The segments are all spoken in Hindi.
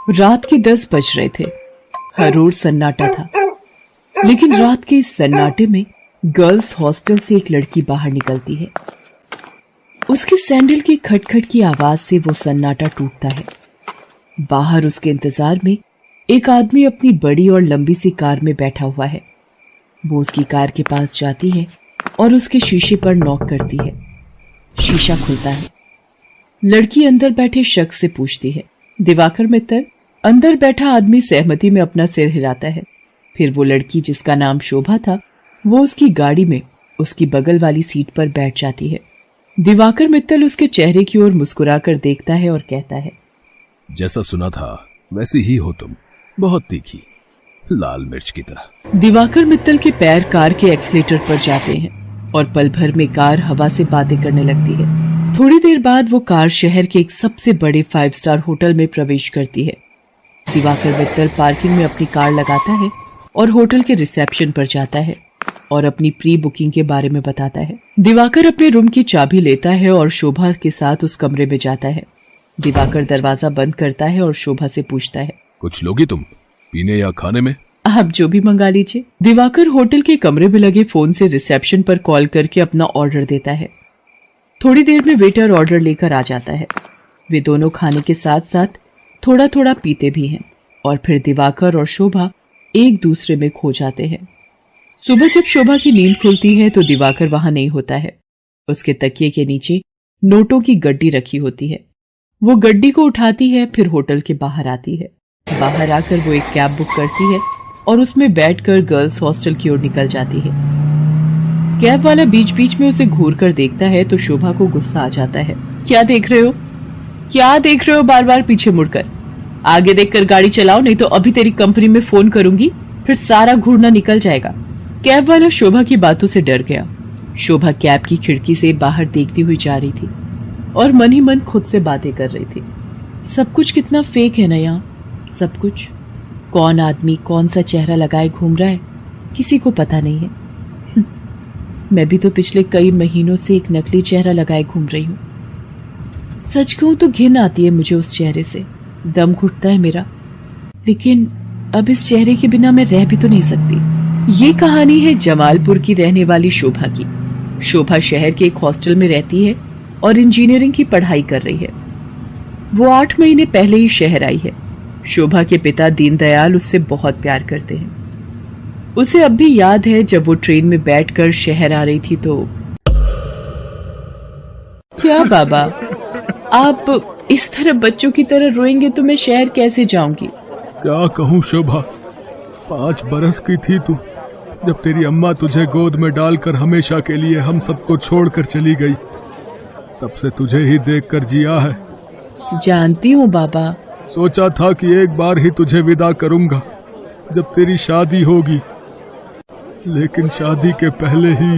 रात के 10 बज रहे थे। हर ओर सन्नाटा था, लेकिन रात के इस सन्नाटे में गर्ल्स हॉस्टल से एक लड़की बाहर निकलती है। उसके सैंडल की खटखट की आवाज से वो सन्नाटा टूटता है। बाहर उसके इंतजार में एक आदमी अपनी बड़ी और लंबी सी कार में बैठा हुआ है। वो उसकी कार के पास जाती है और उसके शीशे पर नॉक करती है। शीशा खुलता है। लड़की अंदर बैठे शख्स से पूछती है, दिवाकर मित्तल? अंदर बैठा आदमी सहमति में अपना सिर हिलाता है। फिर वो लड़की, जिसका नाम शोभा था, वो उसकी गाड़ी में उसकी बगल वाली सीट पर बैठ जाती है। दिवाकर मित्तल उसके चेहरे की ओर मुस्कुराकर देखता है और कहता है, जैसा सुना था वैसी ही हो तुम, बहुत तीखी, लाल मिर्च की तरह। दिवाकर मित्तल के पैर कार के एक्सीलेटर पर जाते हैं और पल भर में कार हवा से बातें करने लगती है। थोड़ी देर बाद वो कार शहर के एक सबसे बड़े 5 स्टार होटल में प्रवेश करती है। दिवाकर मित्तल पार्किंग में अपनी कार लगाता है और होटल के रिसेप्शन पर जाता है और अपनी प्री बुकिंग के बारे में बताता है। दिवाकर अपने रूम की चाबी लेता है और शोभा के साथ उस कमरे में जाता है। दिवाकर दरवाजा बंद करता है और शोभा से पूछता है, कुछ लोगी तुम, पीने या खाने में? आप जो भी मंगा लीजिए। दिवाकर होटल के कमरे में लगे फोन से रिसेप्शन पर कॉल करके अपना ऑर्डर देता है। थोड़ी देर में वेटर ऑर्डर लेकर आ जाता है। वे दोनों खाने के साथ साथ थोड़ा थोड़ा पीते भी हैं और फिर दिवाकर और शोभा एक दूसरे में खो जाते हैं। सुबह जब शोभा की नींद खुलती है तो दिवाकर वहां नहीं होता है। उसके तकिए के नीचे नोटों की गड्डी रखी होती है। वो गड्डी को उठाती है, फिर होटल के बाहर आती है। बाहर आकर वो एक कैब बुक करती है और उसमें बैठकर गर्ल्स हॉस्टल की ओर निकल जाती है। कैब वाला बीच बीच में उसे घूर कर देखता है तो शोभा को गुस्सा आ जाता है। क्या देख रहे हो? क्या देख रहे हो बार बार पीछे मुड़कर? आगे देखकर गाड़ी चलाओ, नहीं तो अभी तेरी कंपनी में फोन करूंगी, फिर सारा घूरना निकल जाएगा। कैब वाला शोभा की बातों से डर गया। शोभा कैब की खिड़की से बाहर देखती हुई जा रही थी और मन ही मन खुद से बातें कर रही थी। सब कुछ कितना फेक है ना यहाँ, सब कुछ। कौन आदमी कौन सा चेहरा लगाए घूम रहा है, किसी को पता नहीं है। मैं भी तो पिछले कई महीनों से एक नकली चेहरा लगाए घूम रही हूँ। सच कहूं तो घिन आती है मुझे उस चेहरे से, दम घुटता है मेरा। लेकिन अब इस चेहरे के बिना मैं रह भी तो नहीं सकती। ये कहानी है जमालपुर की रहने वाली शोभा की। शोभा शहर के एक हॉस्टल में रहती है और इंजीनियरिंग की पढ़ाई कर रही है। वो 8 महीने पहले ही शहर आई है। शोभा के पिता दीनदयाल उससे बहुत प्यार करते हैं। उसे अब भी याद है जब वो ट्रेन में बैठकर शहर आ रही थी तो। क्या बाबा, आप इस तरह बच्चों की तरह रोएंगे तो मैं शहर कैसे जाऊंगी? क्या कहूँ शोभा, 5 बरस की थी तू जब तेरी अम्मा तुझे गोद में डालकर हमेशा के लिए हम सबको छोड़कर चली गई। तब से तुझे ही देखकर जिया है। जानती हूँ बाबा। सोचा था कि एक बार ही तुझे विदा करूंगा जब तेरी शादी होगी, लेकिन शादी के पहले ही।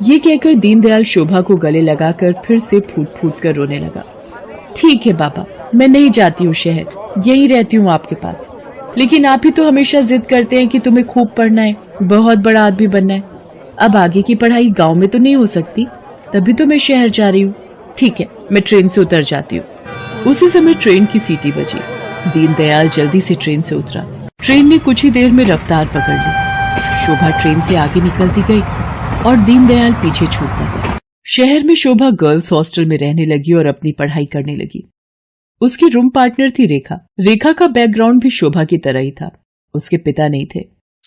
ये कहकर दीनदयाल शोभा को गले लगाकर फिर से फूट फूट कर रोने लगा। ठीक है बाबा, मैं नहीं जाती हूँ शहर, यही रहती हूँ आपके पास। लेकिन आप ही तो हमेशा जिद करते हैं कि तुम्हें खूब पढ़ना है, बहुत बड़ा आदमी बनना है। अब आगे की पढ़ाई गांव में तो नहीं हो सकती, तभी तो मैं शहर जा रही हूँ। ठीक है, मैं ट्रेन से उतर जाती हूँ। उसी समय ट्रेन की सीटी बजी। दीनदयाल जल्दी से ट्रेन से उतरा। ट्रेन ने कुछ ही देर में रफ्तार पकड़ ली। शोभा ट्रेन से आगे निकलती गई और दीनदयाल पीछे छूटता गया। शहर में शोभा गर्ल्स हॉस्टल में रहने लगी और अपनी पढ़ाई करने लगी। उसकी रूम पार्टनर थी रेखा। रेखा का बैकग्राउंड भी शोभा की तरह ही था। उसके पिता नहीं थे।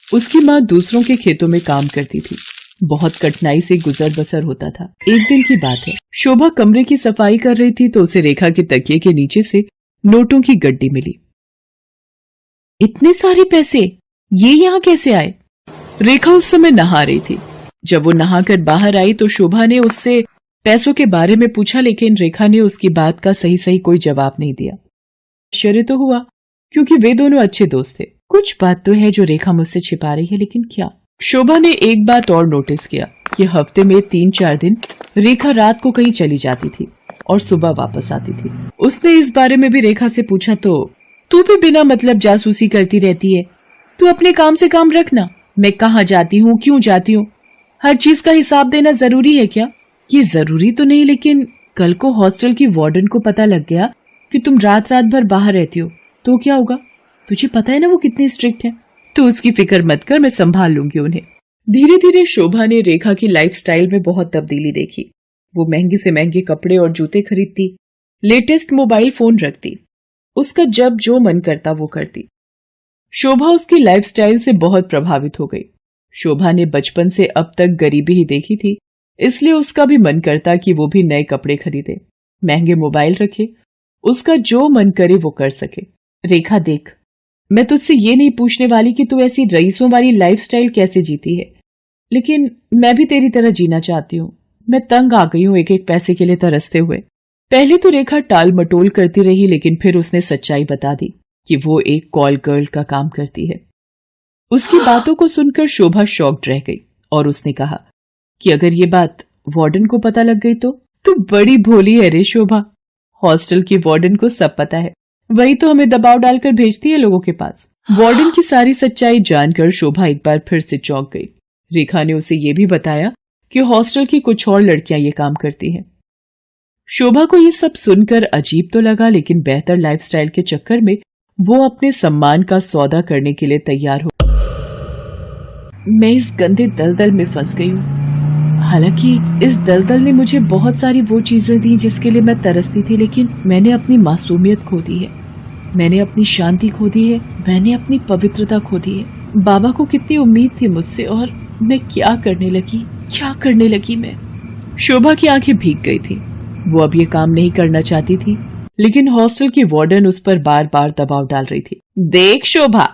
उसकी माँ दूसरों के खेतों में काम करती थी। बहुत कठिनाई से गुजर बसर होता था। एक दिन की बात है, शोभा कमरे की सफाई कर रही थी तो उसे रेखा के तकिए के नीचे से नोटों की गड्डी मिली। इतने सारे पैसे, ये यहाँ कैसे आए? रेखा उस समय नहा रही थी। जब वो नहाकर बाहर आई तो शोभा ने उससे पैसों के बारे में पूछा, लेकिन रेखा ने उसकी बात का सही सही कोई जवाब नहीं दिया। आश्चर्य तो हुआ क्योंकि वे दोनों अच्छे दोस्त थे। कुछ बात तो है जो रेखा मुझसे छिपा रही है, लेकिन क्या? शोभा ने एक बात और नोटिस किया कि हफ्ते में 3-4 दिन रेखा रात को कहीं चली जाती थी और सुबह वापस आती थी। उसने इस बारे में भी रेखा से पूछा तो तू भी बिना मतलब जासूसी करती रहती है, तू अपने काम से काम रखना। मैं कहाँ जाती हूँ, क्यों जाती हूँ, हर चीज का हिसाब देना जरूरी है क्या? ये जरूरी तो नहीं, लेकिन कल को हॉस्टल की वार्डन को पता लग गया कि तुम रात रात भर बाहर रहती हो तो क्या होगा? तुझे पता है ना वो कितनी स्ट्रिक्ट है। तो उसकी फिक्र मत कर, मैं संभाल लूंगी उन्हें। धीरे धीरे शोभा ने रेखा की लाइफस्टाइल में बहुत तब्दीली देखी। वो महंगे से महंगे कपड़े और जूते खरीदती, लेटेस्ट मोबाइल फोन रखती, उसका जब जो मन करता वो करती। शोभा उसकी लाइफस्टाइल से बहुत प्रभावित हो गई। शोभा ने बचपन से अब तक गरीबी ही देखी थी, इसलिए उसका भी मन करता कि वो भी नए कपड़े खरीदे, महंगे मोबाइल रखे, उसका जो मन करे वो कर सके। रेखा देख, मैं तुझसे ये नहीं पूछने वाली कि तू ऐसी रईसों वाली लाइफस्टाइल कैसे जीती है, लेकिन मैं भी तेरी तरह जीना चाहती हूँ। मैं तंग आ गई हूँ एक एक पैसे के लिए तरसते हुए। पहले तो रेखा टाल मटोल करती रही, लेकिन फिर उसने सच्चाई बता दी कि वो एक कॉल गर्ल का काम करती है। उसकी बातों को सुनकर शोभा शॉक्ड रह गई और उसने कहा कि अगर ये बात वार्डन को पता लग गई तो? तू बड़ी भोली है रे शोभा। हॉस्टल की वार्डन को सब पता है, वही तो हमें दबाव डालकर भेजती है लोगों के पास। वार्डन की सारी सच्चाई जानकर शोभा एक बार फिर से चौंक गई। रेखा ने उसे ये भी बताया कि हॉस्टल की कुछ और लड़कियां ये काम करती हैं। शोभा को ये सब सुनकर अजीब तो लगा, लेकिन बेहतर लाइफस्टाइल के चक्कर में वो अपने सम्मान का सौदा करने के लिए तैयार हो। मैं इस गंदे दलदल में फंस गई हूँ। हालांकि इस दलदल ने मुझे बहुत सारी वो चीजें दी जिसके लिए मैं तरसती थी, लेकिन मैंने अपनी मासूमियत खो दी है, मैंने अपनी शांति खो दी है, मैंने अपनी पवित्रता खो दी है। बाबा को कितनी उम्मीद थी मुझसे, और मैं क्या करने लगी मैं। शोभा की आंखें भीग गई थी। वो अब ये काम नहीं करना चाहती थी, लेकिन हॉस्टल की वार्डन उस पर बार बार दबाव डाल रही थी। देख शोभा,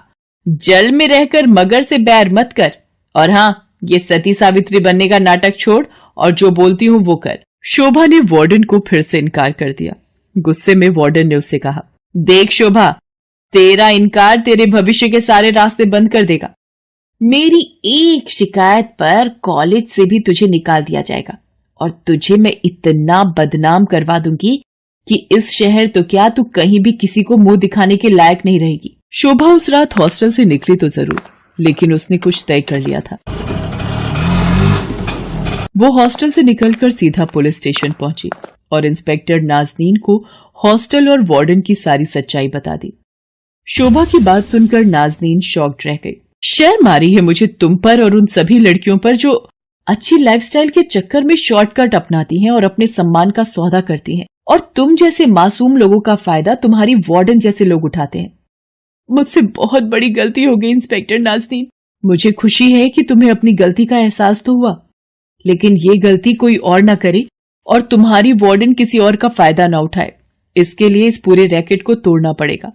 जल में रहकर मगर से बैर मत कर, और हाँ, ये सती सावित्री बनने का नाटक छोड़ और जो बोलती हूँ वो कर। शोभा ने वार्डन को फिर से इनकार कर दिया। गुस्से में वार्डन ने उससे कहा, देख शोभा, तेरा इनकार तेरे भविष्य के सारे रास्ते बंद कर देगा। मेरी एक शिकायत पर कॉलेज से भी तुझे निकाल दिया जाएगा, और तुझे मैं इतना बदनाम करवा दूंगी कि इस शहर तो क्या, तू कहीं भी किसी को मुंह दिखाने के लायक नहीं रहेगी। शोभा उस रात हॉस्टल से निकली तो जरूर, लेकिन उसने कुछ तय कर लिया था। वो हॉस्टल से निकलकर सीधा पुलिस स्टेशन पहुंची और इंस्पेक्टर नाज़नीन को हॉस्टल और वार्डन की सारी सच्चाई बता दी। शोभा की बात सुनकर नाज़नीन शॉक्ड रह गई। शर्म आ रही है मुझे तुम पर और उन सभी लड़कियों पर जो अच्छी लाइफस्टाइल के चक्कर में शॉर्टकट अपनाती हैं और अपने सम्मान का सौदा करती हैं, और तुम जैसे मासूम लोगों का फायदा तुम्हारी वार्डन जैसे लोग उठाते हैं। मुझसे बहुत बड़ी गलती हो गई इंस्पेक्टर नाज़नीन। मुझे खुशी है कि तुम्हें अपनी गलती का एहसास तो हुआ, लेकिन ये गलती कोई और ना करे और तुम्हारी वार्डन किसी और का फायदा ना उठाए। इसके लिए इस पूरे रैकेट को तोड़ना पड़ेगा।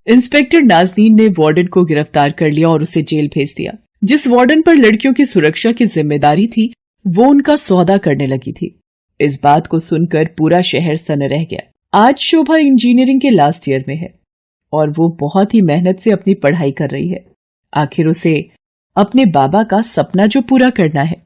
इंस्पेक्टर नाज़नीन ने वार्डन को गिरफ्तार कर लिया और उसे जेल भेज दिया। जिस वार्डन पर लड़कियों की सुरक्षा की जिम्मेदारी थी, वो उनका सौदा करने लगी थी। इस बात को सुनकर पूरा शहर सन रह गया। आज शोभा इंजीनियरिंग के लास्ट ईयर में है और वो बहुत ही मेहनत से अपनी पढ़ाई कर रही है। आखिर उसे अपने बाबा का सपना जो पूरा करना है,